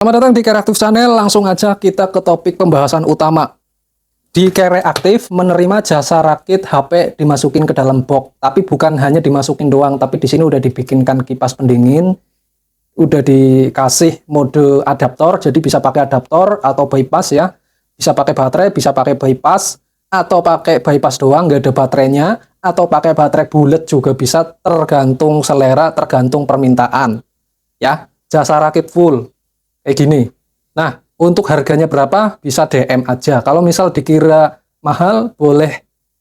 Selamat datang di Care Active Channel. Langsung aja kita ke topik pembahasan utama. Di Care Active menerima jasa rakit HP dimasukin ke dalam box, tapi bukan hanya dimasukin doang, tapi di sini udah dibikinkan kipas pendingin, udah dikasih mode adaptor, jadi bisa pakai adaptor atau bypass ya, bisa pakai baterai, bisa pakai bypass, atau pakai bypass doang nggak ada baterainya, atau pakai baterai bulat juga bisa, tergantung selera, tergantung permintaan. Ya, jasa rakit full. Kayak gini. Nah, untuk harganya berapa bisa DM aja. Kalau misal dikira mahal, boleh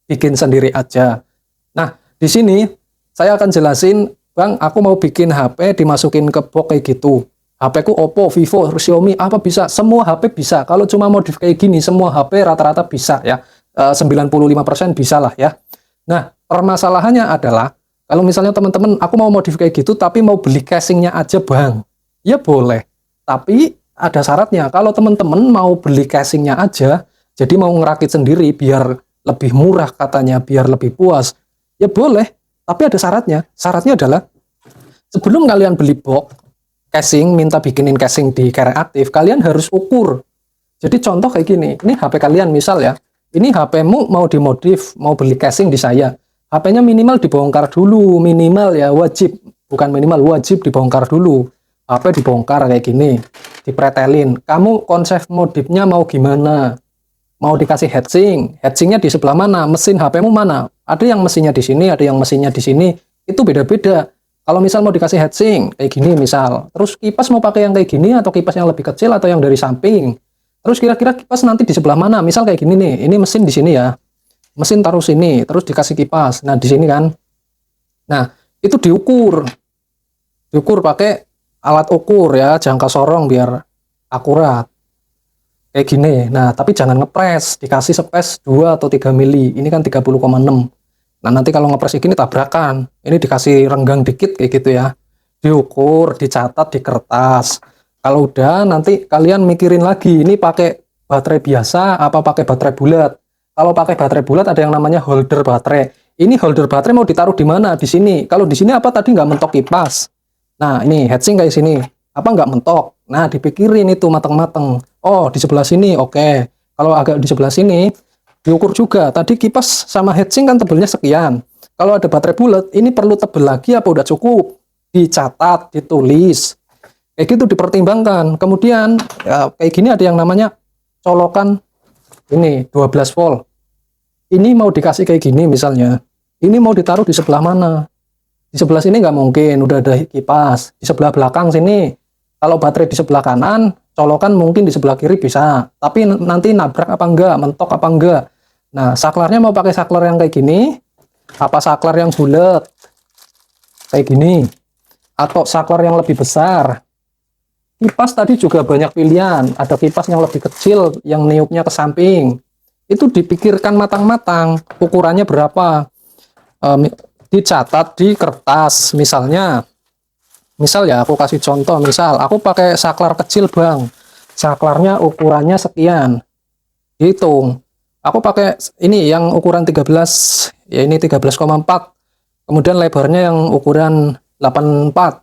bikin sendiri aja. Nah, di sini saya akan jelasin, Bang, aku mau bikin HP dimasukin ke box kayak gitu. HP ku Oppo, Vivo, Xiaomi, apa bisa? Semua HP bisa. Kalau cuma modif kayak gini, semua HP rata-rata bisa ya. 95% bisa lah ya. Nah, permasalahannya adalah, kalau misalnya teman-teman, aku mau modif kayak gitu, tapi mau beli casingnya aja, Bang. Ya boleh. Tapi ada syaratnya, kalau teman-teman mau beli casingnya aja, jadi mau ngerakit sendiri biar lebih murah katanya, biar lebih puas, ya boleh. Tapi ada syaratnya. Syaratnya adalah, sebelum kalian beli box casing, minta bikinin casing di Care Active, kalian harus ukur. Jadi contoh kayak gini, ini HP kalian misal ya, ini HP-mu mau dimodif, mau beli casing di saya, HP-nya minimal dibongkar dulu, minimal ya, wajib, bukan minimal, wajib dibongkar dulu. HP dibongkar kayak gini, dipretelin. Kamu konsep modifnya mau gimana? Mau dikasih heatsink? Heatsinknya di sebelah mana? Mesin HP-mu mana? Ada yang mesinnya di sini, ada yang mesinnya di sini. Itu beda-beda. Kalau misal mau dikasih heatsink kayak gini misal, terus kipas mau pakai yang kayak gini atau kipas yang lebih kecil atau yang dari samping. Terus kira-kira kipas nanti di sebelah mana? Misal kayak gini nih, ini mesin di sini ya. Mesin taruh sini, terus dikasih kipas. Nah, di sini kan. Nah, itu diukur. Diukur pakai alat ukur ya, jangka sorong biar akurat kayak gini. Nah, tapi jangan ngepres, dikasih space 2 atau 3 mili, ini kan 30,6. Nah, nanti kalau ngepres gini tabrakan, ini dikasih renggang dikit kayak gitu ya, diukur, dicatat di kertas. Kalau udah, nanti kalian mikirin lagi, ini pakai baterai biasa apa pakai baterai bulat. Kalau pakai baterai bulat ada yang namanya holder baterai. Ini holder baterai mau ditaruh di mana? Di sini. Kalau di sini apa tadi nggak mentok kipas? Nah, ini heatsink kayak sini. Apa nggak mentok? Nah, dipikirin itu mateng-mateng. Oh, di sebelah sini, oke. Kalau agak di sebelah sini, diukur juga. Tadi kipas sama heatsink kan tebelnya sekian. Kalau ada baterai bulat, ini perlu tebel lagi apa udah cukup? Dicatat, ditulis. Kayak gitu dipertimbangkan. Kemudian, ya, kayak gini ada yang namanya colokan ini, 12 volt. Ini mau dikasih kayak gini misalnya. Ini mau ditaruh di sebelah mana? Di sebelah sini nggak mungkin, udah ada kipas. Di sebelah belakang sini, kalau baterai di sebelah kanan, colokan mungkin di sebelah kiri bisa. Tapi nanti nabrak apa enggak, mentok apa enggak. Nah, saklarnya mau pakai saklar yang kayak gini, apa saklar yang bulat, kayak gini, atau saklar yang lebih besar. Kipas tadi juga banyak pilihan, ada kipas yang lebih kecil, yang niupnya ke samping. Itu dipikirkan matang-matang, ukurannya berapa. Dicatat di kertas, misalnya misal ya, aku kasih contoh, misal aku pakai saklar kecil, Bang, saklarnya ukurannya sekian, hitung aku pakai ini yang ukuran 13 ya, ini 13,4, kemudian lebarnya yang ukuran 84,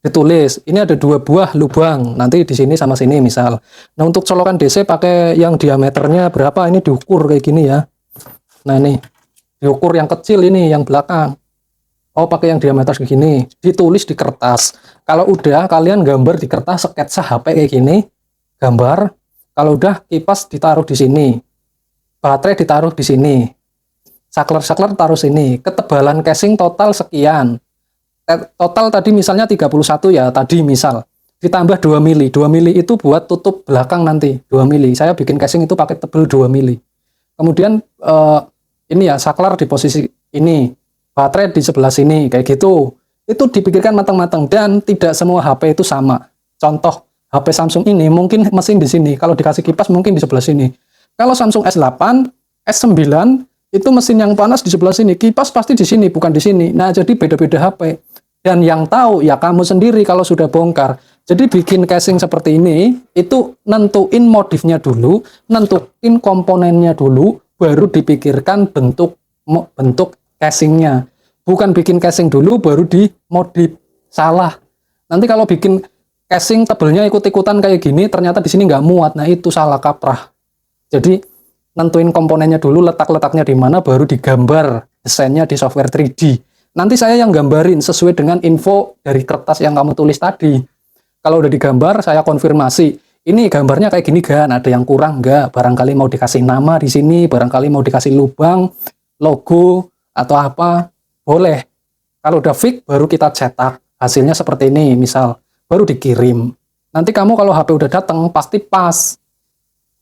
ditulis ini ada 2 buah lubang nanti di sini sama sini misal. Nah, untuk colokan DC pakai yang diameternya berapa, ini diukur kayak gini ya. Nah, ini diukur yang kecil, ini yang belakang. Oh, pakai yang diameter segini, ditulis di kertas. Kalau udah, kalian gambar di kertas, sketsa HP kayak gini, gambar. Kalau udah, kipas ditaruh di sini, baterai ditaruh di sini, saklar-saklar taruh sini, ketebalan casing total sekian. Total tadi misalnya 31 ya, tadi misal. Ditambah 2 mili. 2 mili itu buat tutup belakang nanti, 2 mili. Saya bikin casing itu pakai tebel 2 mili. Kemudian, ini ya, saklar di posisi ini, baterai di sebelah sini, kayak gitu. Itu dipikirkan matang-matang, dan tidak semua HP itu sama. Contoh, HP Samsung ini mungkin mesin di sini, kalau dikasih kipas mungkin di sebelah sini. Kalau Samsung S8, S9, itu mesin yang panas di sebelah sini, kipas pasti di sini, bukan di sini. Nah, jadi beda-beda HP. Dan yang tahu ya kamu sendiri kalau sudah bongkar. Jadi bikin casing seperti ini, itu nentuin modifnya dulu, nentuin komponennya dulu, baru dipikirkan bentuk casingnya. Bukan bikin casing dulu baru dimodif. Salah. Nanti kalau bikin casing tebelnya ikut-ikutan kayak gini, ternyata di sini nggak muat. Nah, itu salah kaprah. Jadi nentuin komponennya dulu, letak-letaknya di mana, baru digambar desainnya di software 3D. Nanti saya yang gambarin sesuai dengan info dari kertas yang kamu tulis tadi. Kalau udah digambar, saya konfirmasi. Ini gambarnya kayak gini kan? Ada yang kurang nggak? Barangkali mau dikasih nama di sini, barangkali mau dikasih lubang, logo, atau apa. Boleh. Kalau udah fix, baru kita cetak. Hasilnya seperti ini, misal. Baru dikirim. Nanti kamu kalau HP udah datang, pasti pas.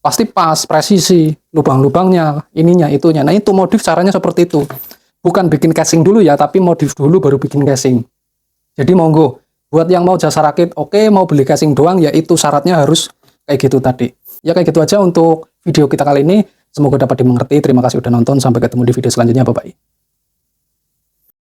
Pasti pas, presisi. Lubang-lubangnya, ininya, itunya. Nah, itu modif caranya seperti itu. Bukan bikin casing dulu ya, tapi modif dulu baru bikin casing. Jadi monggo. Buat yang mau jasa rakit, oke, mau beli casing doang, ya itu syaratnya harus kayak gitu tadi. Ya kayak gitu aja untuk video kita kali ini. Semoga dapat dimengerti. Terima kasih udah nonton. Sampai ketemu di video selanjutnya. Bye-bye.